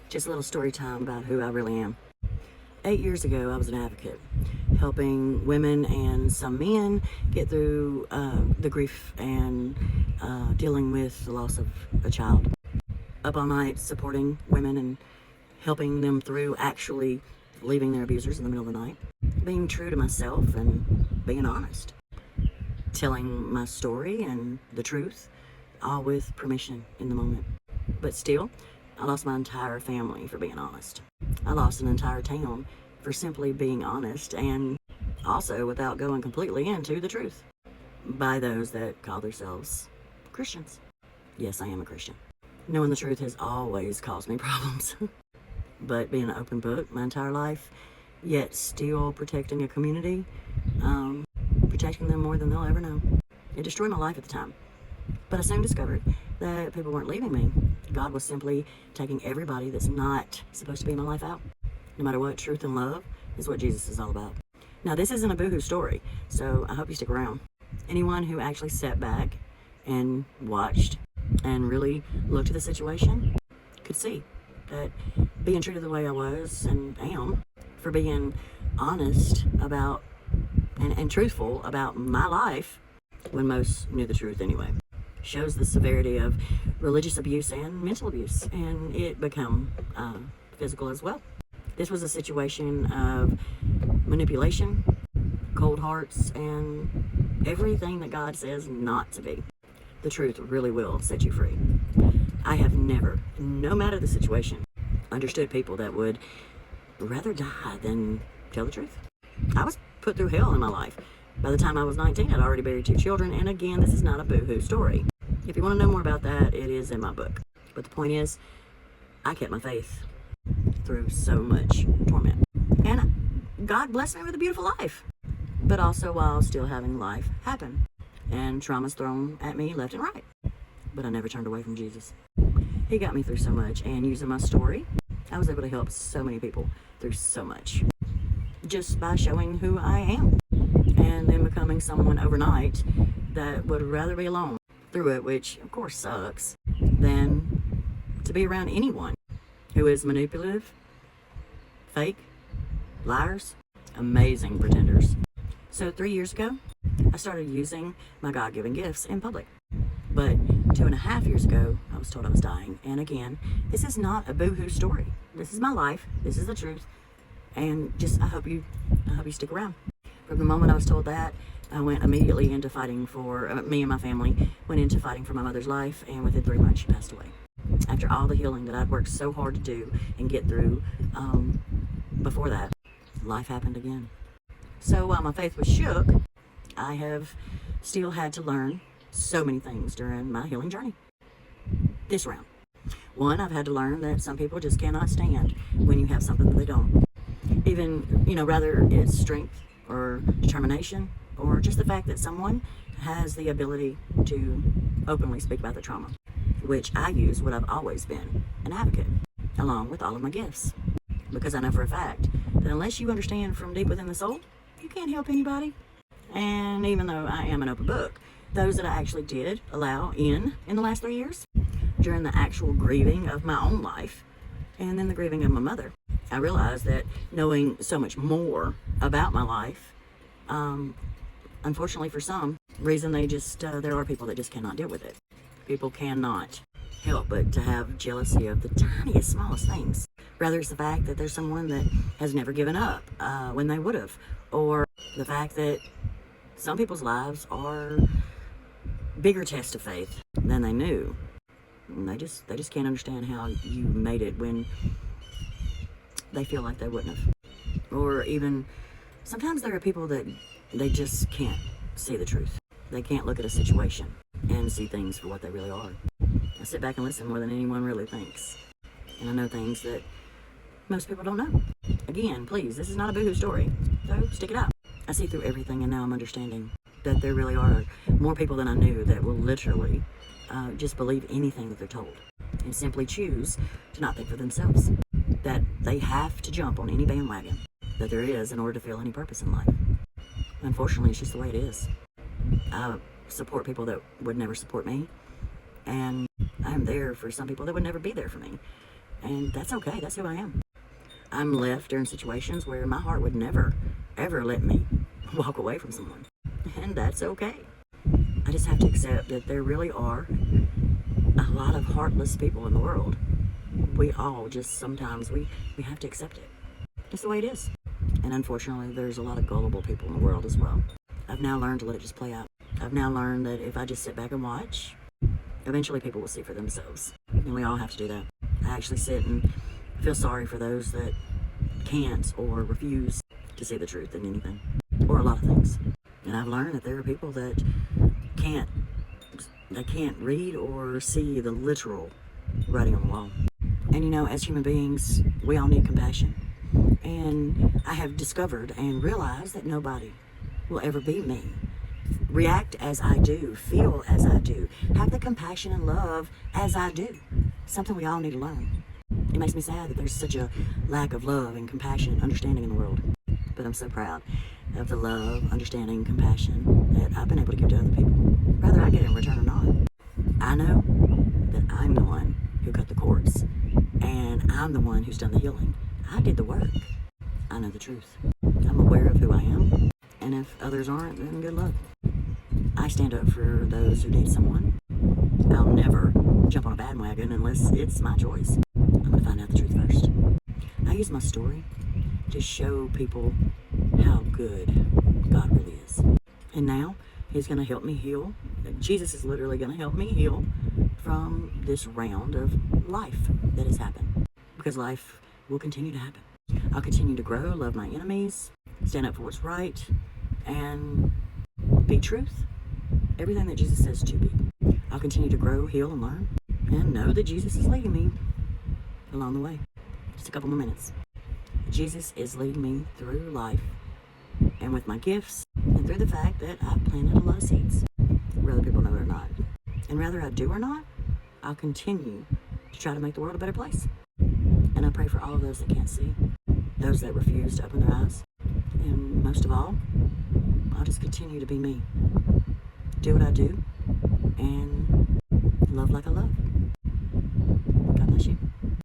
Just a little story time about who I really am. 8 years ago, I was an advocate, helping women and some men get through the grief and dealing with the loss of a child. Up all night supporting women and helping them through actually leaving their abusers in the middle of the night. Being true to myself and being honest. Telling my story and the truth, all with permission in the moment. But still, I lost my entire family for being honest. I lost an entire town for simply being honest, and also without going completely into the truth by those that call themselves Christians. Yes, I am a Christian. Knowing the truth has always caused me problems. But being an open book my entire life, yet still protecting a community, protecting them more than they'll ever know. It destroyed my life at the time. But I soon discovered that people weren't leaving me. God was simply taking everybody that's not supposed to be in my life out. No matter what, truth and love is what Jesus is all about. Now, this isn't a boohoo story, so I hope you stick around. Anyone who actually sat back and watched and really looked at the situation could see that being true to the way I was and am, for being honest about and truthful about my life when most knew the truth anyway, shows the severity of religious abuse and mental abuse, and it become physical as well. This was a situation of manipulation, cold hearts, and everything that God says not to be. The truth really will set you free. I have never, no matter the situation, understood people that would rather die than tell the truth. I was put through hell in my life. By the time I was 19, I'd already buried 2 children, and again, this is not a boohoo story. If you want to know more about that, it is in my book. But the point is, I kept my faith through so much torment. And God blessed me with a beautiful life, but also while still having life happen. And traumas thrown at me left and right. But I never turned away from Jesus. He got me through so much, and using my story, I was able to help so many people through so much. Just by showing who I am. And then becoming someone overnight that would rather be alone through it, which of course sucks, than to be around anyone who is manipulative, fake, liars, amazing pretenders. So 3 years ago, I started using my God-given gifts in public. But 2.5 years ago, I was told I was dying. And again, this is not a boohoo story. This is my life. This is the truth. And just, I hope you stick around. From the moment I was told that, I went immediately into fighting for, me and my family went into fighting for my mother's life, and within 3 months she passed away. After all the healing that I'd worked so hard to do and get through, before that, life happened again. So while my faith was shook, I have still had to learn so many things during my healing journey. This round. One, I've had to learn that some people just cannot stand when you have something that they don't. Even, rather it's strength or determination, or just the fact that someone has the ability to openly speak about the trauma, which I use what I've always been, an advocate, along with all of my gifts. Because I know for a fact that unless you understand from deep within the soul, you can't help anybody. And even though I am an open book, those that I actually did allow in the last 3 years, during the actual grieving of my own life, and then the grieving of my mother, I realized that knowing so much more about my life, unfortunately for some reason, there are people that just cannot deal with it. People cannot help but to have jealousy of the tiniest, smallest things. Rather, it's the fact that there's someone that has never given up when they would have, or the fact that some people's lives are bigger tests of faith than they knew. And they just can't understand how you made it when they feel like they wouldn't have. Or even, sometimes there are people that they just can't see the truth. They can't look at a situation and see things for what they really are. I sit back and listen more than anyone really thinks. And I know things that most people don't know. Again, please, this is not a boohoo story, so stick it out. I see through everything, and now I'm understanding that there really are more people than I knew that will literally just believe anything that they're told and simply choose to not think for themselves. That they have to jump on any bandwagon that there is in order to feel any purpose in life. Unfortunately, it's just the way it is. I support people that would never support me, and I'm there for some people that would never be there for me. And that's okay. That's who I am. I'm left during situations where my heart would never, ever let me walk away from someone. And that's okay. I just have to accept that there really are a lot of heartless people in the world. We all just sometimes we have to accept it. It's the way it is. And unfortunately, there's a lot of gullible people in the world as well. I've now learned to let it just play out. I've now learned that if I just sit back and watch, eventually people will see for themselves. And we all have to do that. I actually sit and feel sorry for those that can't or refuse to see the truth in anything or a lot of things. And I've learned that there are people that can't read or see the literal writing on the wall. And you know, as human beings, we all need compassion. And I have discovered and realized that nobody will ever be me. React as I do, feel as I do, have the compassion and love as I do. Something we all need to learn. It makes me sad that there's such a lack of love and compassion and understanding in the world. But I'm so proud of the love, understanding, compassion that I've been able to give to other people, whether I get it in return or not. I know that I'm the one who cut the cords, and I'm the one who's done the healing. I did the work. I know the truth. I'm aware of who I am, and if others aren't, then good luck. I stand up for those who need someone. I'll never jump on a bandwagon unless it's my choice. I'm going to find out the truth first. I use my story to show people how good God really is. And now He's going to help me heal. Jesus is literally going to help me heal from this round of life that has happened. Because life will continue to happen. I'll continue to grow, love my enemies, stand up for what's right, and be truth. Everything that Jesus says to be. I'll continue to grow, heal, and learn, and know that Jesus is leading me along the way. Just a couple more minutes. Jesus is leading me through life, and with my gifts, and through the fact that I've planted a lot of seeds, whether people know it or not. And whether I do or not, I'll continue to try to make the world a better place. And I pray for all of those that can't see, those that refuse to open their eyes, and most of all, I'll just continue to be me. Do what I do, and love like I love. God bless you.